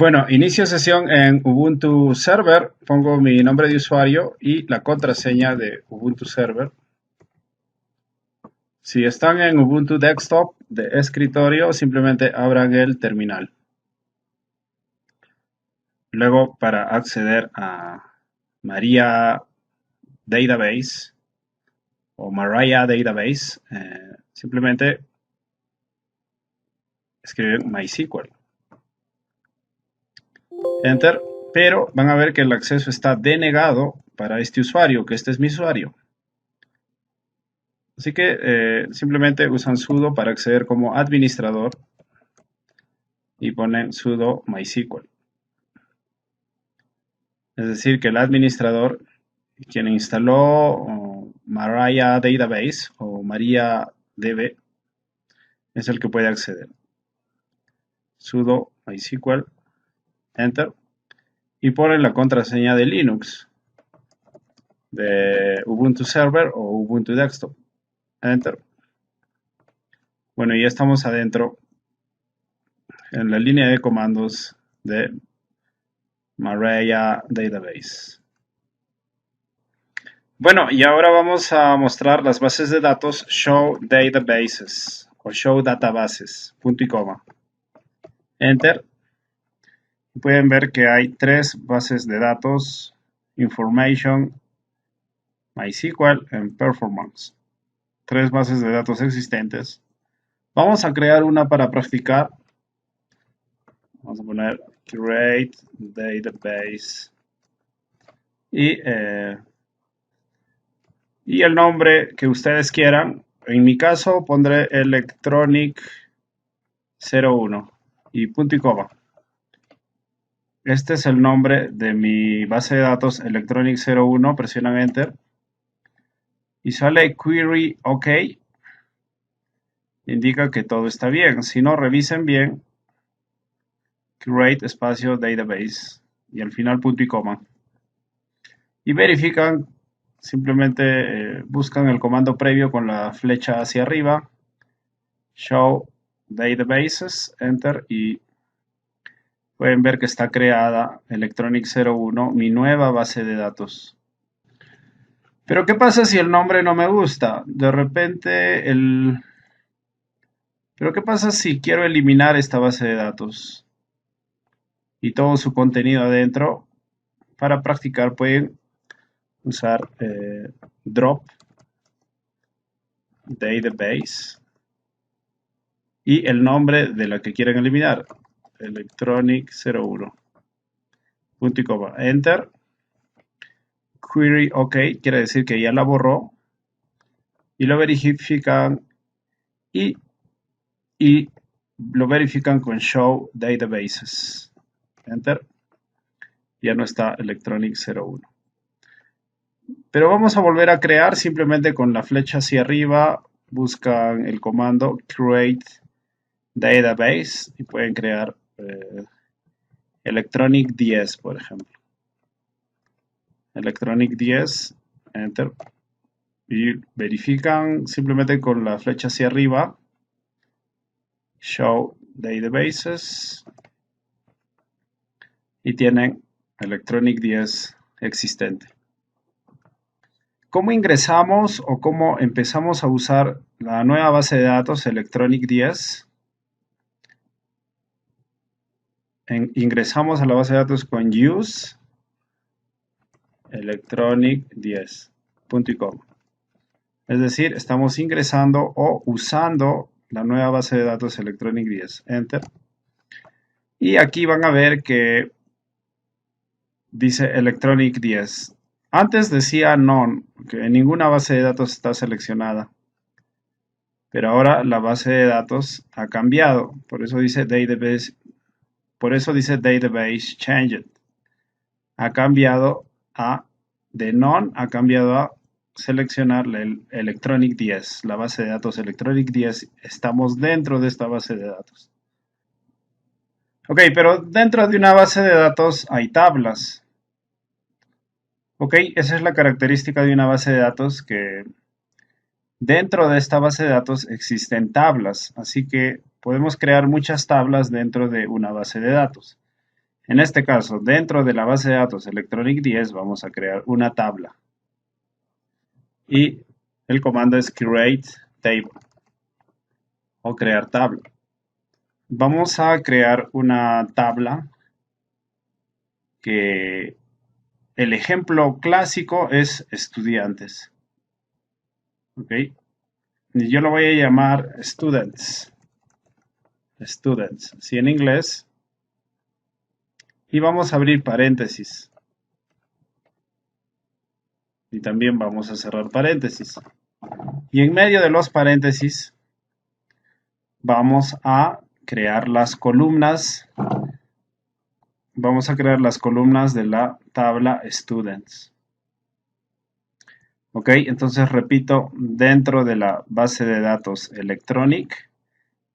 Bueno, inicio sesión en Ubuntu Server, pongo mi nombre de usuario y la contraseña de Ubuntu Server. Si están en Ubuntu Desktop de escritorio, simplemente abran el terminal. Luego, para acceder a Maria Database o Mariah Database, simplemente escriben MySQL. Enter, pero van a ver que el acceso está denegado para este usuario, que este es mi usuario. Así que simplemente usan sudo para acceder como administrador y ponen sudo MySQL. Es decir, que el administrador, quien instaló Mariah Database o MariaDB, es el que puede acceder. Sudo MySQL, enter, y ponen la contraseña de Linux, de Ubuntu Server o Ubuntu Desktop, enter. Bueno, ya estamos adentro en la línea de comandos de Mariah Database. Bueno, y ahora vamos a mostrar las bases de datos show databases o show databases, punto y coma. Enter. Pueden ver que hay tres bases de datos: Information, MySQL y Performance. Tres bases de datos existentes. Vamos a crear una para practicar. Vamos a poner create database y el nombre que ustedes quieran. En mi caso pondré Electronic 01 y punto y coma. Este es el nombre de mi base de datos Electronic 01. Presionan Enter y sale Query OK. Indica que todo está bien. Si no, revisen bien. Create espacio database y al final punto y coma. Y verifican. Simplemente buscan el comando previo con la flecha hacia arriba, show databases, enter, y pueden ver que está creada Electronic 01, mi nueva base de datos. Pero ¿qué pasa si el nombre no me gusta? De repente Pero ¿qué pasa si quiero eliminar esta base de datos y todo su contenido adentro? Para practicar pueden usar drop database y el nombre de la que quieren eliminar, Electronic 01, punto y coma, enter, query OK, quiere decir que ya la borró, y lo verifican y lo verifican con show databases, enter, ya no está Electronic 01. Pero vamos a volver a crear simplemente con la flecha hacia arriba, buscan el comando create database y pueden crear Electronic 10, por ejemplo. Electronic 10, enter, y verifican simplemente con la flecha hacia arriba, show databases, y tienen Electronic 10 existente. ¿Cómo ingresamos o cómo empezamos a usar la nueva base de datos Electronic 10? Ingresamos a la base de datos con use Electronic 10, punto y coma. Es decir, estamos ingresando o usando la nueva base de datos Electronic 10. Enter. Y aquí van a ver que dice Electronic 10. Antes decía none, que ninguna base de datos está seleccionada. Pero ahora la base de datos ha cambiado. Por eso dice database. Por eso dice database changed. Ha cambiado de none, ha cambiado a seleccionar el Electronic 10, la base de datos Electronic 10. Estamos dentro de esta base de datos. Ok, pero dentro de una base de datos hay tablas. Ok, esa es la característica de una base de datos, que dentro de esta base de datos existen tablas. Así que podemos crear muchas tablas dentro de una base de datos. En este caso, dentro de la base de datos Electronic 10 vamos a crear una tabla. Y el comando es create table o crear tabla. Vamos a crear una tabla que el ejemplo clásico es estudiantes. ¿Ok? Y yo lo voy a llamar students. Students, así en inglés. Y vamos a abrir paréntesis. Y también vamos a cerrar paréntesis. Y en medio de los paréntesis vamos a crear las columnas. Vamos a crear las columnas de la tabla students. Ok, entonces repito, dentro de la base de datos Electronic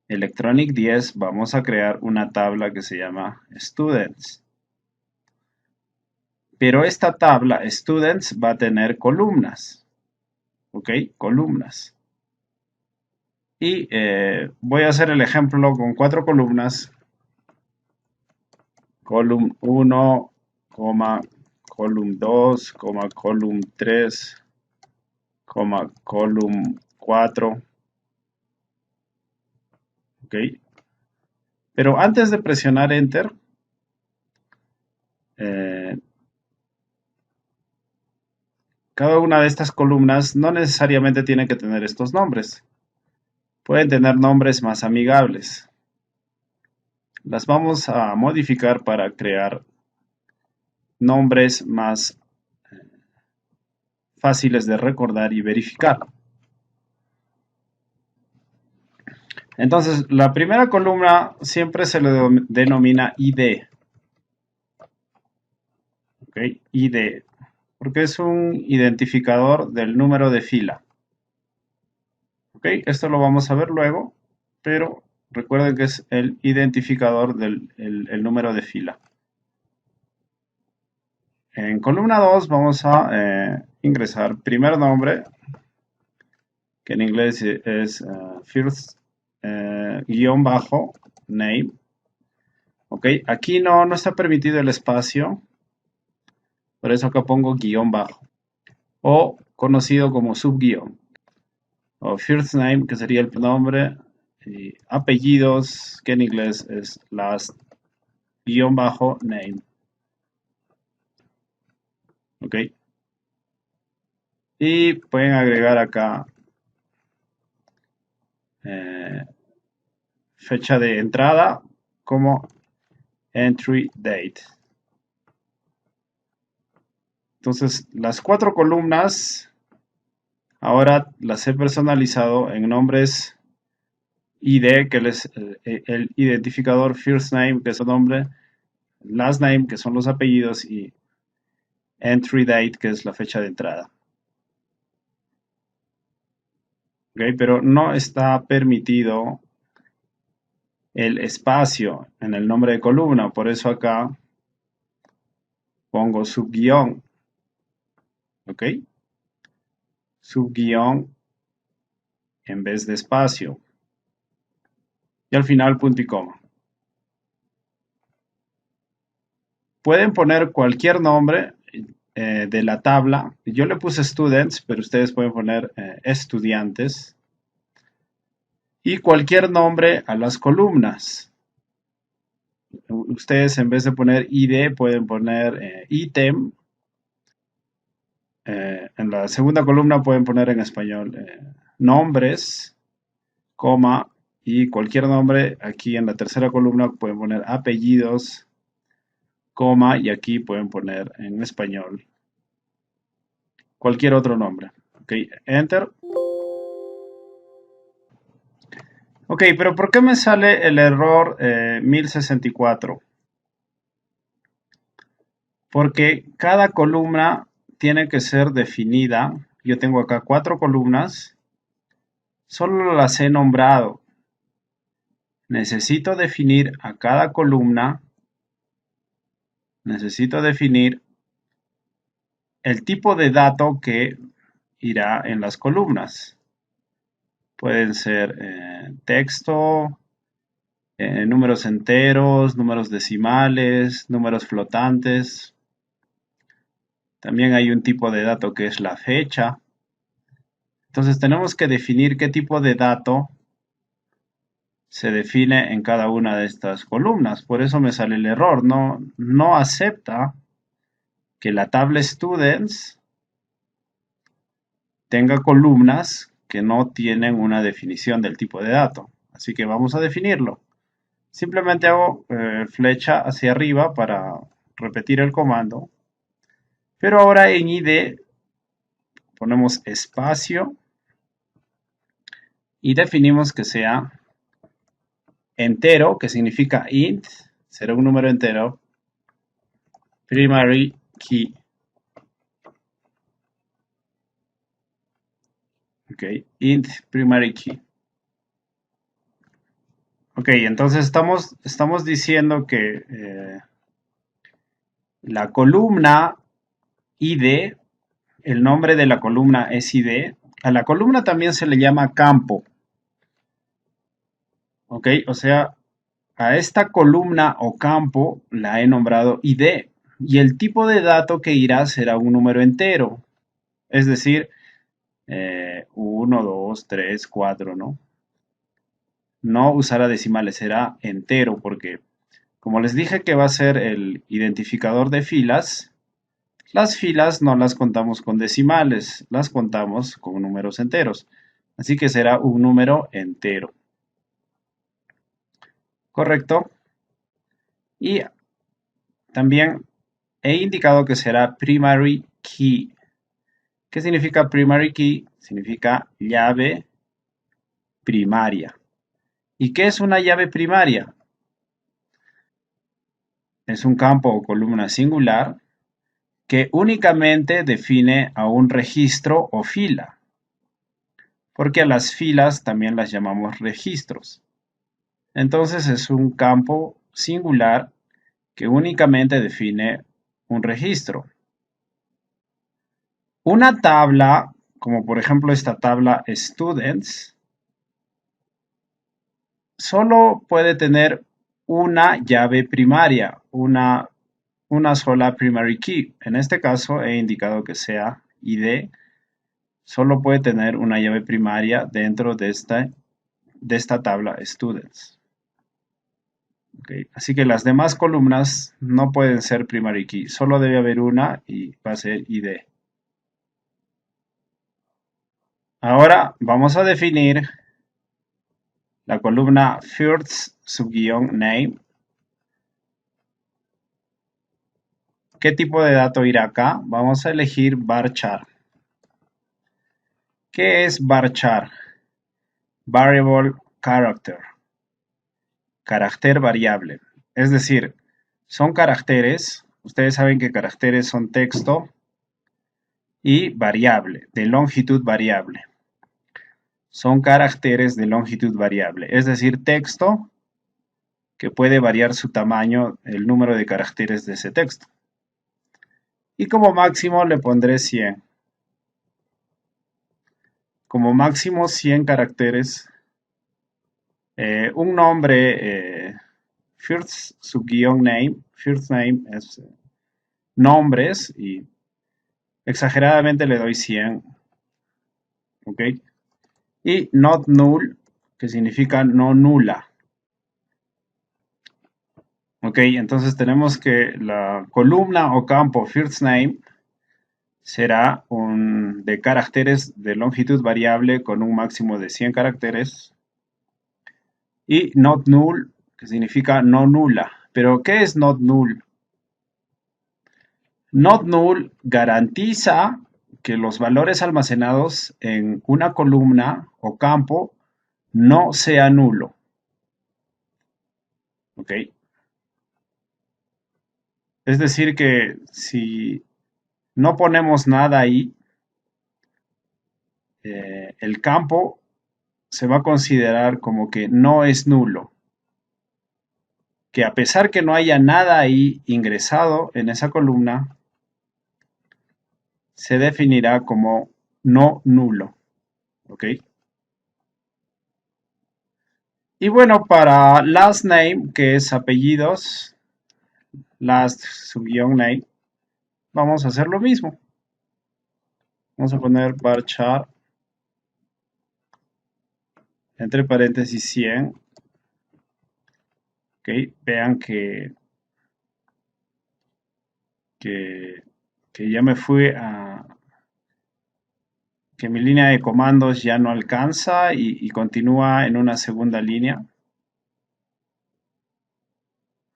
10, vamos a crear una tabla que se llama students. Pero esta tabla students va a tener columnas. Ok, columnas. Y voy a hacer el ejemplo con 4 columnas. Column 1, column 2, column 3, column 4. Ok. Pero antes de presionar Enter, cada una de estas columnas no necesariamente tiene que tener estos nombres. Pueden tener nombres más amigables. Las vamos a modificar para crear nombres más fáciles de recordar y verificar. Entonces, la primera columna siempre se le denomina ID. ¿Ok? ID, porque es un identificador del número de fila. ¿Ok? Esto lo vamos a ver luego, pero recuerden que es el identificador del el número de fila. En columna 2 vamos a ingresar primer nombre, que en inglés es first guión bajo name. Ok, aquí no está permitido el espacio, por eso acá pongo guión bajo, o conocido como subguión, o first name, que sería el nombre, y apellidos, que en inglés es last guión bajo name. Ok, y pueden agregar acá fecha de entrada como entry date. Entonces, las 4 columnas ahora las he personalizado en nombres ID, que es el identificador first name, que es el nombre, last name, que son los apellidos, y entry date, que es la fecha de entrada. ¿Okay? Pero no está permitido el espacio en el nombre de columna, por eso acá pongo subguión. ¿Ok? Subguión en vez de espacio. Y al final punto y coma. Pueden poner cualquier nombre de la tabla. Yo le puse students, pero ustedes pueden poner estudiantes. Y cualquier nombre a las columnas. Ustedes en vez de poner ID pueden poner ítem. En la segunda columna pueden poner en español nombres, coma, y cualquier nombre. Aquí en la tercera columna pueden poner apellidos, coma, y aquí pueden poner en español cualquier otro nombre. Ok, enter. Ok, pero ¿por qué me sale el error 1064? Porque cada columna tiene que ser definida. Yo tengo acá 4 columnas. Solo las he nombrado. Necesito definir a cada columna. Necesito definir el tipo de dato que irá en las columnas. Pueden ser texto, números enteros, números decimales, números flotantes. También hay un tipo de dato que es la fecha. Entonces tenemos que definir qué tipo de dato se define en cada una de estas columnas. Por eso me sale el error. No acepta que la tabla Students tenga columnas que no tienen una definición del tipo de dato. Así que vamos a definirlo. Simplemente hago flecha hacia arriba para repetir el comando. Pero ahora en ID ponemos espacio y definimos que sea entero, que significa int, será un número entero, primary key. Ok, int primary key. Ok, entonces estamos diciendo que la columna ID, el nombre de la columna es ID. A la columna también se le llama campo. Ok, o sea, a esta columna o campo la he nombrado ID. Y el tipo de dato que irá será un número entero. Es decir, 1, 2, 3, 4, ¿no? No usará decimales, será entero porque, como les dije que va a ser el identificador de filas, las filas no las contamos con decimales, las contamos con números enteros. Así que será un número entero. ¿Correcto? Y también he indicado que será primary key. ¿Qué significa primary key? Significa llave primaria. ¿Y qué es una llave primaria? Es un campo o columna singular que únicamente define a un registro o fila, porque a las filas también las llamamos registros. Entonces es un campo singular que únicamente define un registro. Una tabla, como por ejemplo esta tabla Students, solo puede tener una llave primaria, una sola primary key. En este caso he indicado que sea ID, solo puede tener una llave primaria dentro de esta tabla Students. Okay. Así que las demás columnas no pueden ser primary key, solo debe haber una y va a ser ID. Ahora vamos a definir la columna first subguión name. ¿Qué tipo de dato irá acá? Vamos a elegir varchar. ¿Qué es varchar? Variable character. Carácter variable. Es decir, son caracteres. Ustedes saben que caracteres son texto y variable, de longitud variable. Son caracteres de longitud variable. Es decir, texto que puede variar su tamaño, el número de caracteres de ese texto. Y como máximo le pondré 100. Como máximo 100 caracteres. Un nombre, first subguión name. First name es nombres y exageradamente le doy 100. ¿Ok? Y not null, que significa no nula. Ok, entonces tenemos que la columna o campo first name será de caracteres de longitud variable con un máximo de 100 caracteres. Y not null, que significa no nula. ¿Pero qué es not null? Not null garantiza que los valores almacenados en una columna o campo no sea nulo. ¿Ok? Es decir que si no ponemos nada ahí, el campo se va a considerar como que no es nulo. Que a pesar que no haya nada ahí ingresado en esa columna, se definirá como no nulo. ¿Ok? Y bueno, para last name, que es apellidos, last subguión name, vamos a hacer lo mismo. Vamos a poner varchar entre paréntesis 100. Ok, vean que, que ya me fui a, que mi línea de comandos ya no alcanza y continúa en una segunda línea.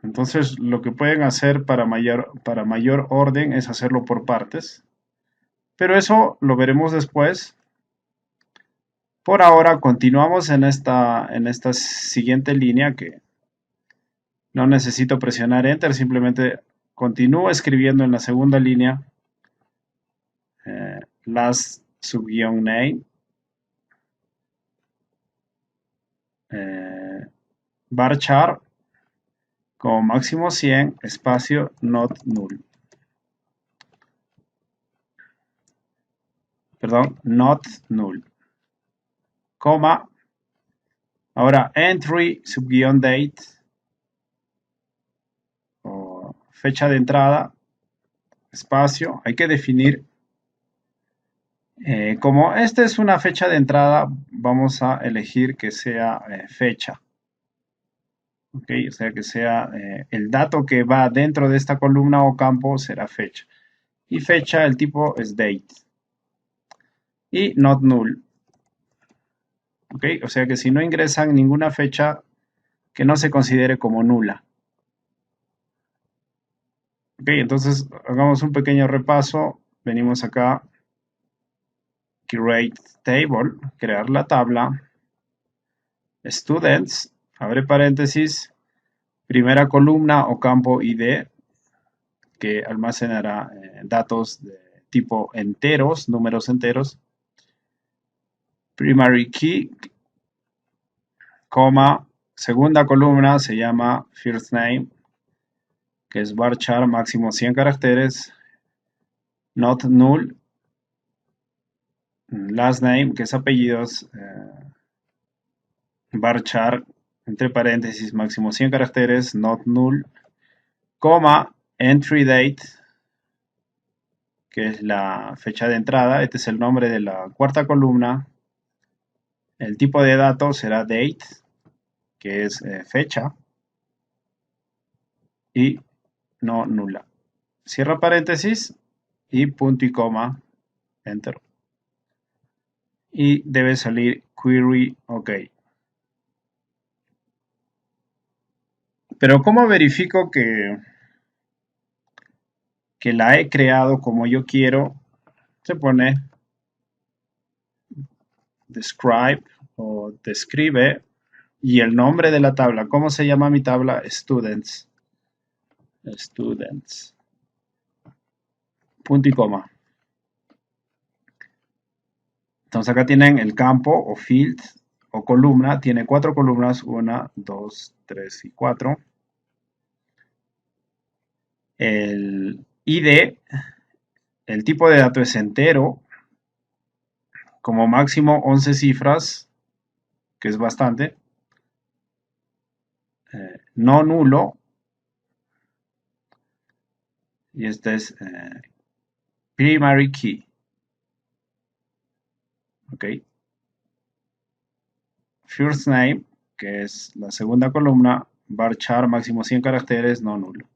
Entonces, lo que pueden hacer para mayor orden es hacerlo por partes. Pero eso lo veremos después. Por ahora continuamos en esta siguiente línea que no necesito presionar Enter, simplemente continúo escribiendo en la segunda línea last subguión name, varchar como máximo 100, espacio not null. Perdón, not null. Coma. Ahora entry subguión date o fecha de entrada, espacio. Hay que definir. Como esta es una fecha de entrada, vamos a elegir que sea fecha. ¿Ok? O sea que sea el dato que va dentro de esta columna o campo será fecha. Y fecha, el tipo es date. Y not null. ¿Ok? O sea que si no ingresan ninguna fecha que no se considere como nula. Ok, entonces hagamos un pequeño repaso. Venimos acá, create table, crear la tabla. Students, abre paréntesis, primera columna o campo ID, que almacenará datos de tipo enteros, números enteros. Primary key, coma, segunda columna se llama first name, que es varchar máximo 100 caracteres, not null, last name, que es apellidos, varchar entre paréntesis máximo 100 caracteres, not null, coma, entry date, que es la fecha de entrada. Este es el nombre de la cuarta columna. El tipo de dato será date, que es fecha, y no nula. Cierra paréntesis y punto y coma, enter. Y debe salir query OK. Pero ¿cómo verifico que la he creado como yo quiero? Se pone describe o describe y el nombre de la tabla. ¿Cómo se llama mi tabla? Students. Students. Punto y coma. Entonces acá tienen el campo o field o columna. Tiene 4 columnas. 1, 2, 3 y 4. El ID, el tipo de dato es entero. Como máximo 11 cifras, que es bastante. No nulo. Y este es primary key. Ok. First name, que es la segunda columna, varchar máximo 100 caracteres, no nulo.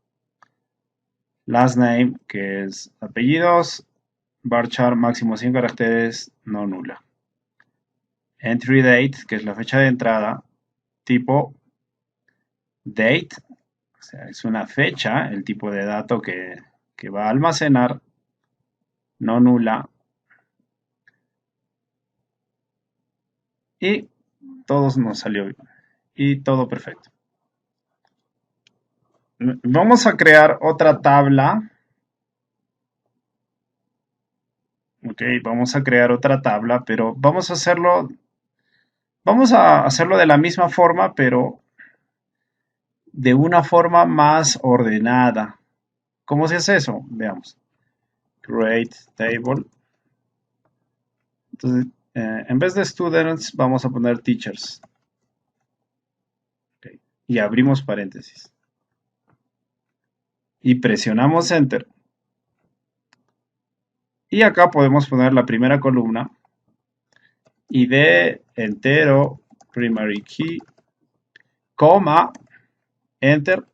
Last name, que es apellidos, varchar máximo 100 caracteres, no nula. Entry date, que es la fecha de entrada, tipo date, o sea, es una fecha, el tipo de dato que va a almacenar, no nula. Y todo nos salió bien. Y todo perfecto. Vamos a crear otra tabla. Ok, vamos a crear otra tabla, pero vamos a hacerlo de la misma forma, pero de una forma más ordenada. ¿Cómo se hace eso? Veamos. Create table. Entonces, en vez de students, vamos a poner teachers. y abrimos paréntesis. Y presionamos Enter. Y acá podemos poner la primera columna. ID entero, primary key, coma, Enter.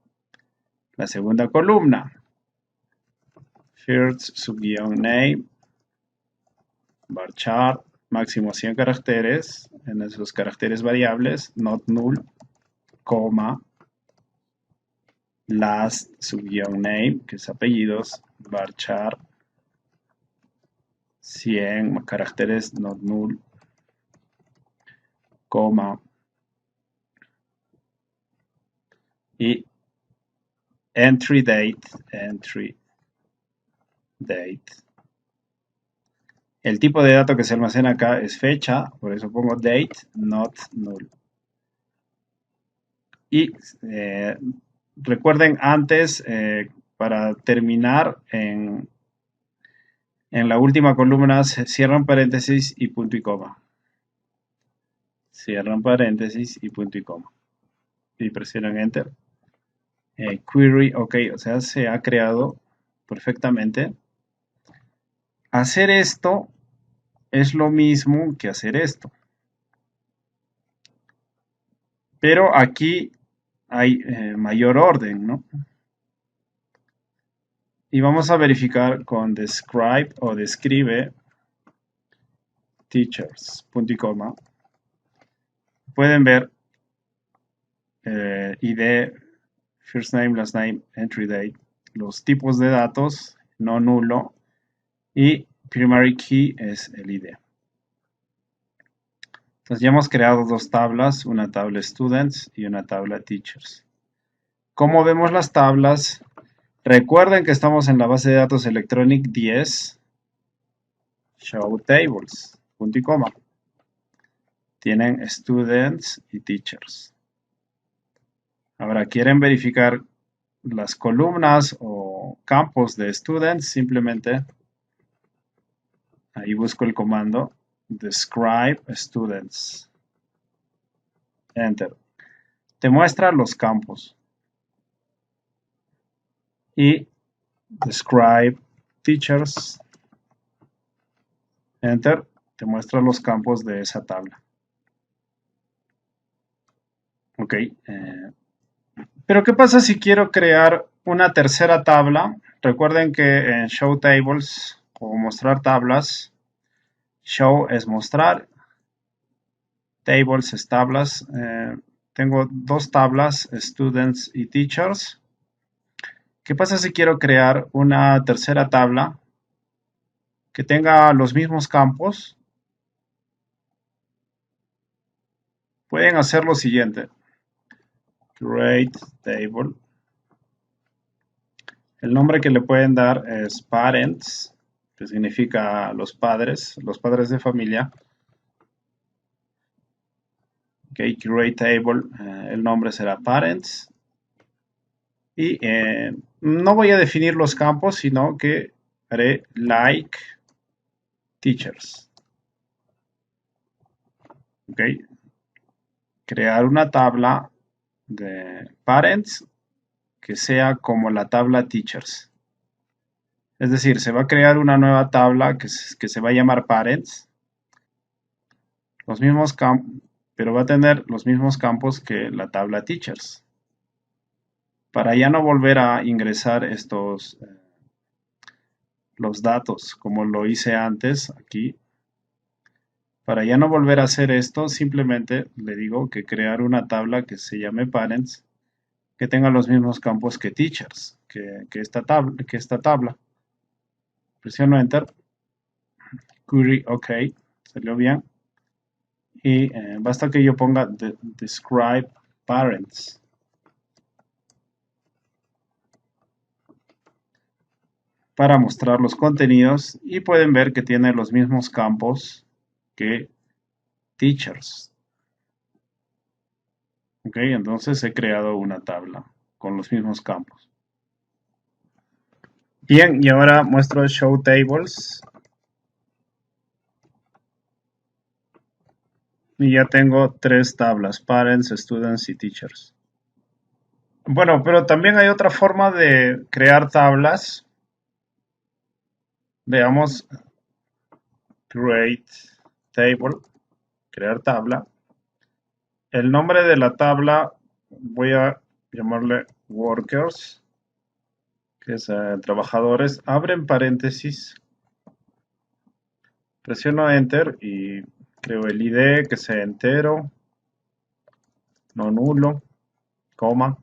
La segunda columna. First subguión-name, varchar, máximo 100 caracteres. En esos caracteres variables, not null, coma, last subguión-name, que es apellidos, varchar, 100 caracteres, not null, coma, y entry date. El tipo de dato que se almacena acá es fecha, por eso pongo date, not null. Y recuerden antes, para terminar en la última columna, cierran paréntesis y punto y coma. Cierran paréntesis y punto y coma. Y presionan Enter. Query, ok, o sea, se ha creado perfectamente. Hacer esto es lo mismo que hacer esto. Pero aquí hay mayor orden, ¿no? Y vamos a verificar con describe o describe teachers, punto y coma. Pueden ver ID, first name, last name, entry date, los tipos de datos, no nulo, y primary key es el ID. Entonces ya hemos creado dos tablas, una tabla students y una tabla teachers. ¿Cómo vemos las tablas? Recuerden que estamos en la base de datos Electronic 10, show tables, punto y coma. Tienen students y teachers. Ahora, ¿quieren verificar las columnas o campos de students? Simplemente ahí busco el comando describe students. Enter. Te muestra los campos. Y describe teachers. Enter. Te muestra los campos de esa tabla. Ok. Pero ¿qué pasa si quiero crear una tercera tabla? Recuerden que en Show Tables o mostrar tablas, Show es mostrar, Tables es tablas. Tengo dos tablas, Students y Teachers. ¿Qué pasa si quiero crear una tercera tabla que tenga los mismos campos? Pueden hacer lo siguiente. Create Table. El nombre que le pueden dar es Parents, que significa los padres de familia. Ok, create table, el nombre será parents. Y no voy a definir los campos, sino que haré like teachers. Ok, crear una tabla de parents que sea como la tabla teachers. Es decir, se va a crear una nueva tabla que se va a llamar parents. Los mismos campos, pero va a tener los mismos campos que la tabla teachers. Para ya no volver a ingresar los datos como lo hice antes aquí. Para ya no volver a hacer esto, simplemente le digo que crear una tabla que se llame parents, que tenga los mismos campos que teachers, que esta tabla. Presiono Enter. Query OK. Salió bien. Y basta que yo ponga describe parents. Para mostrar los contenidos y pueden ver que tiene los mismos campos que teachers. Ok, entonces he creado una tabla con los mismos campos. Bien, y ahora muestro Show Tables. Y ya tengo tres tablas, Parents, Students y Teachers. Bueno, pero también hay otra forma de crear tablas. Veamos, create table, crear tabla. El nombre de la tabla voy a llamarle workers, que es trabajadores. Abren paréntesis, presiono enter y creo el ID que sea entero, no nulo, coma.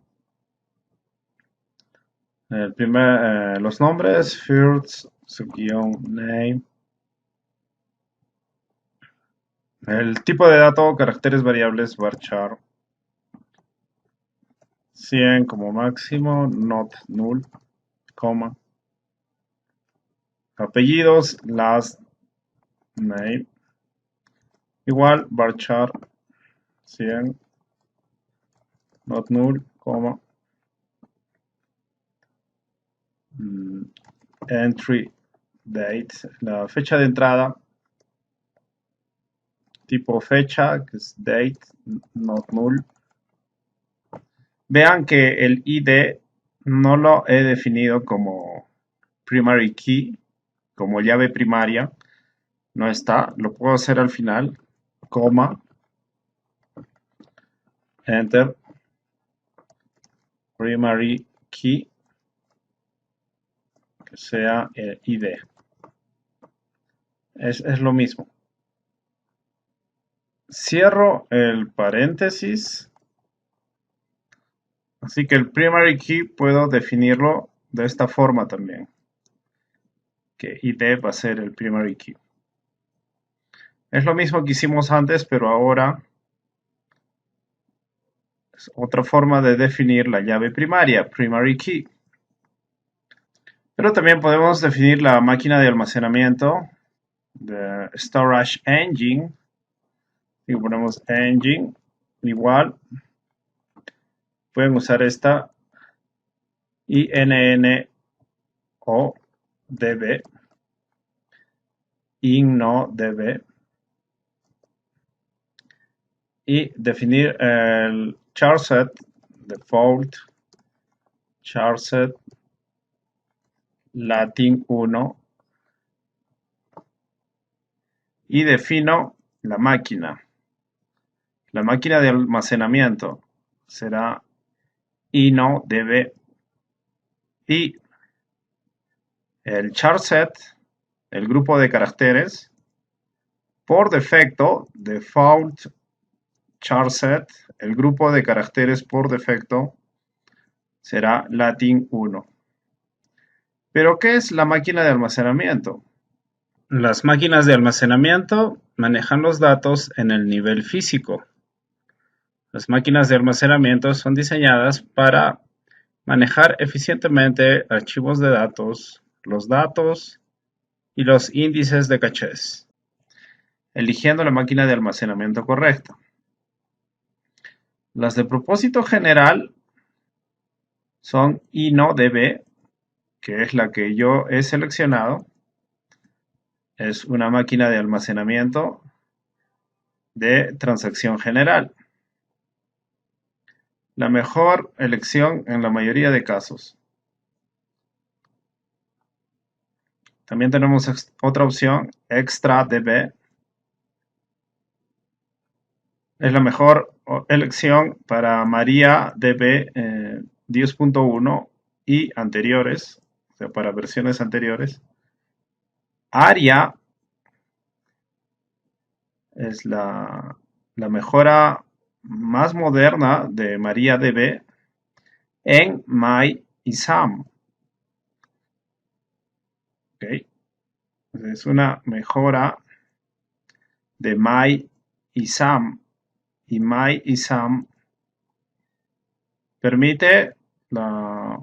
Los nombres, first, name. El tipo de dato, caracteres variables, varchar. 100 como máximo, not null, coma. Apellidos, last name. Igual, varchar 100, not null, coma. Entry date, la fecha de entrada, tipo fecha, que es date, not null. Vean que el ID no lo he definido como primary key, como llave primaria. No está, lo puedo hacer al final, coma, enter, primary key, que sea el ID. Es lo mismo. Cierro el paréntesis. Así que el primary key puedo definirlo de esta forma también. Que ID va a ser el primary key. Es lo mismo que hicimos antes, pero ahora es otra forma de definir la llave primaria, primary key. Pero también podemos definir la máquina de almacenamiento, de storage engine. Y ponemos engine igual. Pueden usar esta INNODB, INNODB, y definir el charset default charset latin 1 y defino la máquina. La máquina de almacenamiento será INNODB y el charset, el grupo de caracteres, por defecto, default charset, el grupo de caracteres por defecto será latin 1. ¿Pero qué es la máquina de almacenamiento? Las máquinas de almacenamiento manejan los datos en el nivel físico. Las máquinas de almacenamiento son diseñadas para manejar eficientemente archivos de datos, los datos y los índices de cachés, eligiendo la máquina de almacenamiento correcta. Las de propósito general son INNODB, que es la que yo he seleccionado. Es una máquina de almacenamiento de transacción general. La mejor elección en la mayoría de casos. También tenemos otra opción, ExtraDB. Es la mejor elección para MariaDB 10.1 y anteriores, o sea, para versiones anteriores. Aria es la mejora más moderna de MariaDB en MyISAM. ¿Okay? Es una mejora de MyISAM y MyISAM permite la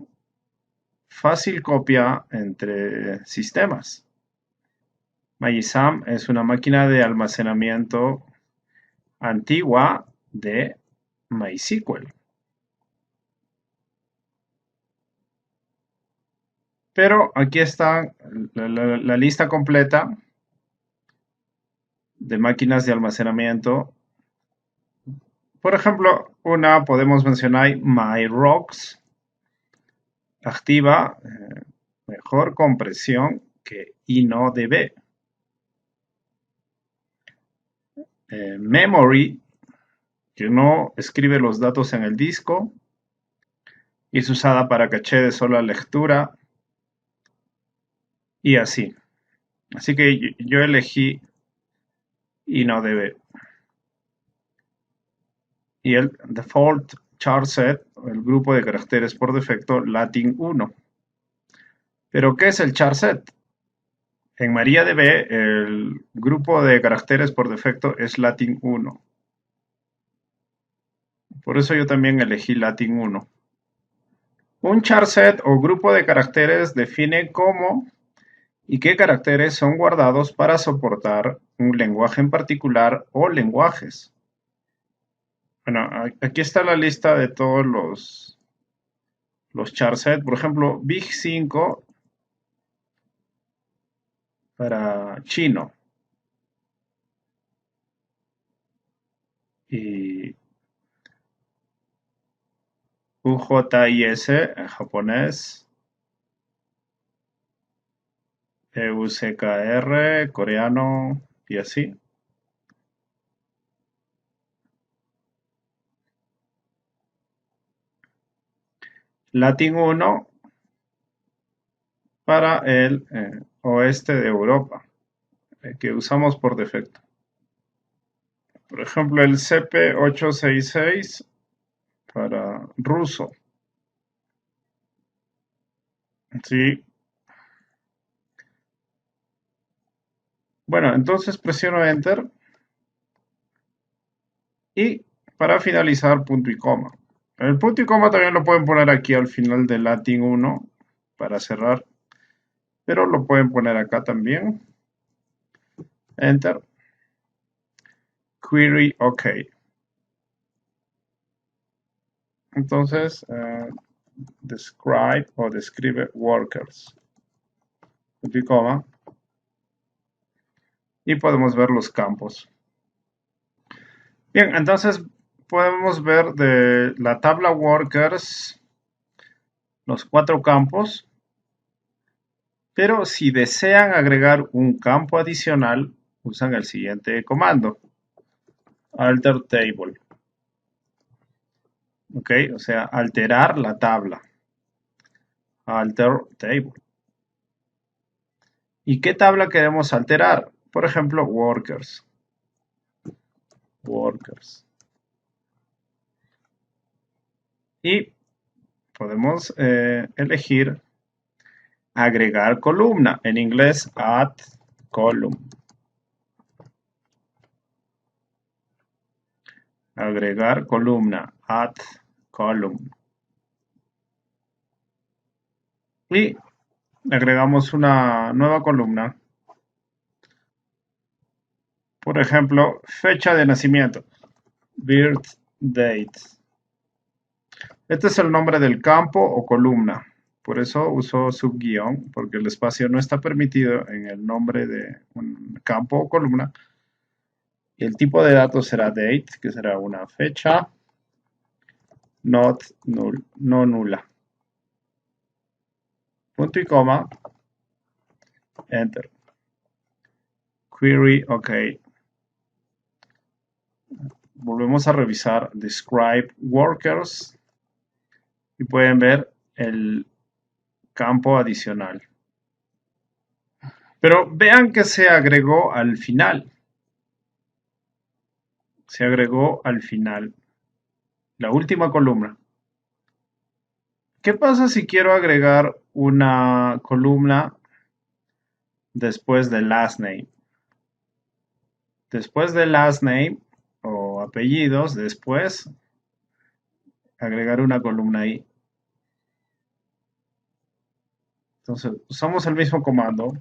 fácil copia entre sistemas. MyISAM es una máquina de almacenamiento antigua de MySQL. Pero aquí está la lista completa de máquinas de almacenamiento Por ejemplo, podemos mencionar My Rocks, activa mejor compresión que InnoDB. Memory, que no escribe los datos en el disco, y es usada para caché de sola lectura, y así. Así que yo elegí InnoDB. Y el default char set, el grupo de caracteres por defecto, Latin 1. ¿Pero qué es el char set? En MariaDB, el grupo de caracteres por defecto es Latin 1. Por eso yo también elegí Latin 1. Un char set o grupo de caracteres define cómo y qué caracteres son guardados para soportar un lenguaje en particular o lenguajes. Bueno, aquí está la lista de todos los char set. Por ejemplo, Big 5 para chino. Y UJIS japonés. EUCKR coreano y así. Latin 1 para el oeste de Europa, que usamos por defecto. Por ejemplo, el CP866 para ruso. Sí. Bueno, entonces presiono Enter. Y para finalizar, punto y coma. El punto y coma también lo pueden poner aquí al final del Latin 1 para cerrar. Pero lo pueden poner acá también. Enter. Query OK. Entonces, describe workers. Punto y coma. Y podemos ver los campos. Bien, entonces podemos ver de la tabla workers los 4 campos. Pero si desean agregar un campo adicional, usan el siguiente comando. Alter table. Ok, o sea, alterar la tabla. Alter table. ¿Y qué tabla queremos alterar? Por ejemplo, workers. Workers. Y podemos elegir agregar columna. En inglés, add column. Agregar columna. Add column. Y agregamos una nueva columna. Por ejemplo, fecha de nacimiento. Birth date. Este es el nombre del campo o columna. Por eso uso subguión, porque el espacio no está permitido en el nombre de un campo o columna. Y el tipo de datos será date, que será una fecha no nula. Punto y coma. Enter. Query OK. Volvemos a revisar describe workers y pueden ver el campo adicional. Pero vean que se agregó al final. Se agregó al final la última columna. ¿Qué pasa si quiero agregar una columna después del last name? Después del last name o apellidos, después agregar una columna ahí. Entonces, usamos el mismo comando,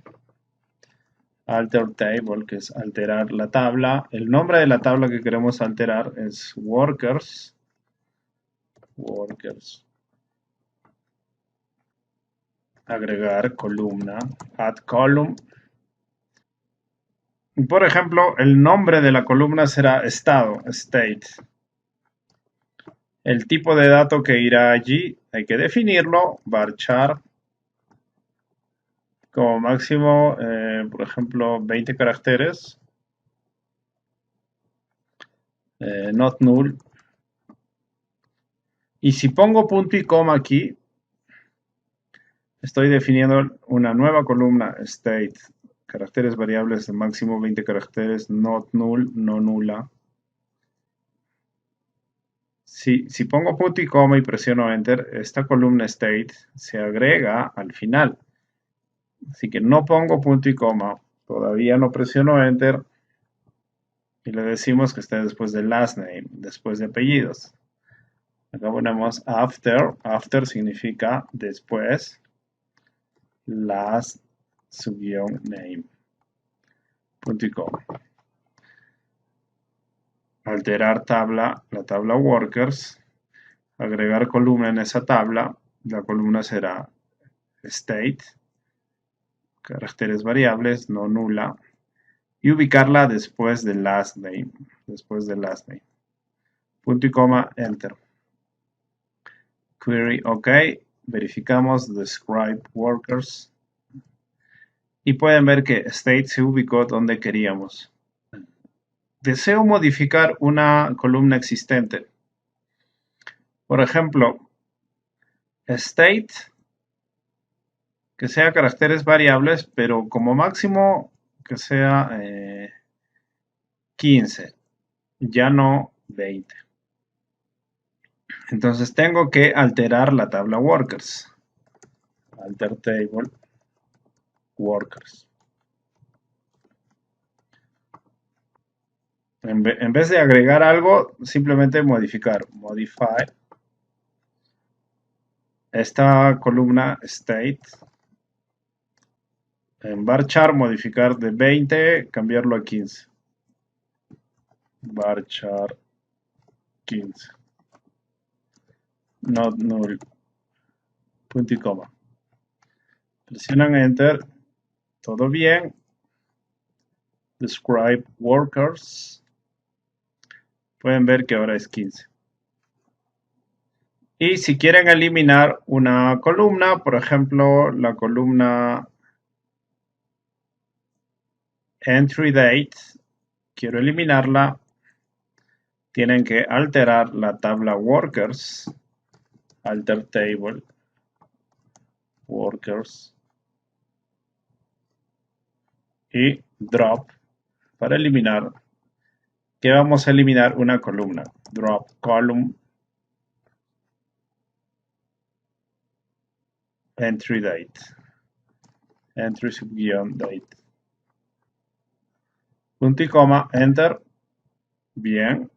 alter table, que es alterar la tabla. El nombre de la tabla que queremos alterar es workers. Workers. Agregar columna, add column. Por ejemplo, el nombre de la columna será estado, state. El tipo de dato que irá allí hay que definirlo, varchar como máximo, por ejemplo, 20 caracteres, not null. Y si pongo punto y coma aquí, estoy definiendo una nueva columna state, caracteres variables de máximo 20 caracteres, not null, no nula. Si pongo punto y coma y presiono enter, esta columna state se agrega al final. Así que no pongo punto y coma, todavía no presiono enter y le decimos que esté después de last name, después de apellidos. Acá ponemos after, after significa después, last subguión name, punto y coma. Alterar tabla, la tabla workers, agregar columna en esa tabla, la columna será state, caracteres variables, no nula, y ubicarla después de last name, punto y coma, enter. Query OK, verificamos describe workers, y pueden ver que state se ubicó donde queríamos. Deseo modificar una columna existente. Por ejemplo, state, que sea caracteres variables, pero como máximo que sea 15, ya no 20. Entonces tengo que alterar la tabla workers. Alter table workers. En vez de agregar algo, simplemente modificar. Modify esta columna state. En varchar modificar de 20, cambiarlo a 15. Varchar 15. Not null. Punto y coma. Presionan enter. Todo bien. Describe workers. Pueden ver que ahora es 15. Y si quieren eliminar una columna, por ejemplo, la columna entry date, quiero eliminarla, tienen que alterar la tabla workers, alter table workers y drop para eliminar, que vamos a eliminar una columna, drop column entry date, entry subguión date, punto y coma, enter, bien,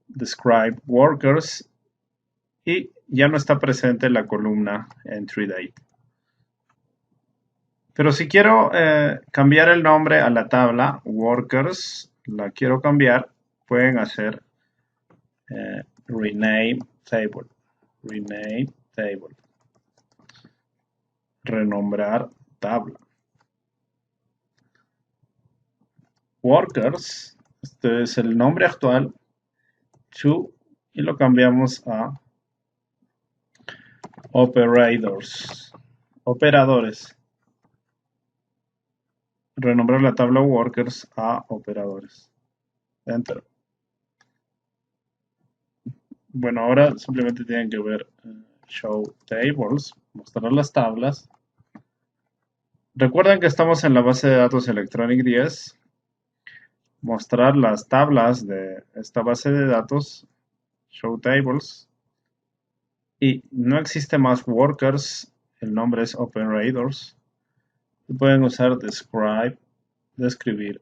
describe workers y ya no está presente la columna entry date. Pero si quiero cambiar el nombre a la tabla workers, la quiero cambiar, pueden hacer rename table, renombrar tabla. Workers, este es el nombre actual, to, y lo cambiamos a operators, operadores. Renombrar la tabla workers a operadores. Enter. Bueno, ahora simplemente tienen que ver show tables, mostrar las tablas. Recuerden que estamos en la base de datos Electronic 10. Mostrar las tablas de esta base de datos, show tables. Y no existe más workers, el nombre es operators. Y pueden usar describe, describir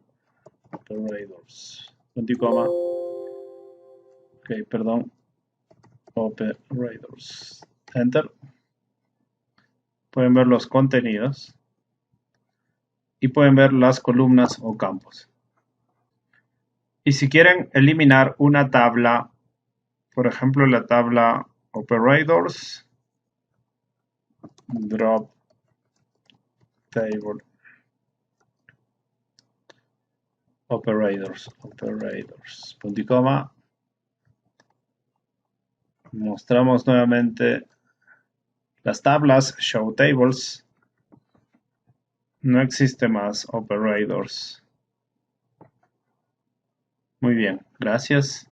operators. Punto y coma. Ok, perdón. Operators. Enter. Pueden ver los contenidos. Y pueden ver las columnas o campos. Y si quieren eliminar una tabla, por ejemplo la tabla operators, drop table operators, punto y coma, Mostramos nuevamente las tablas, show tables. No existe más operators. Muy bien, gracias.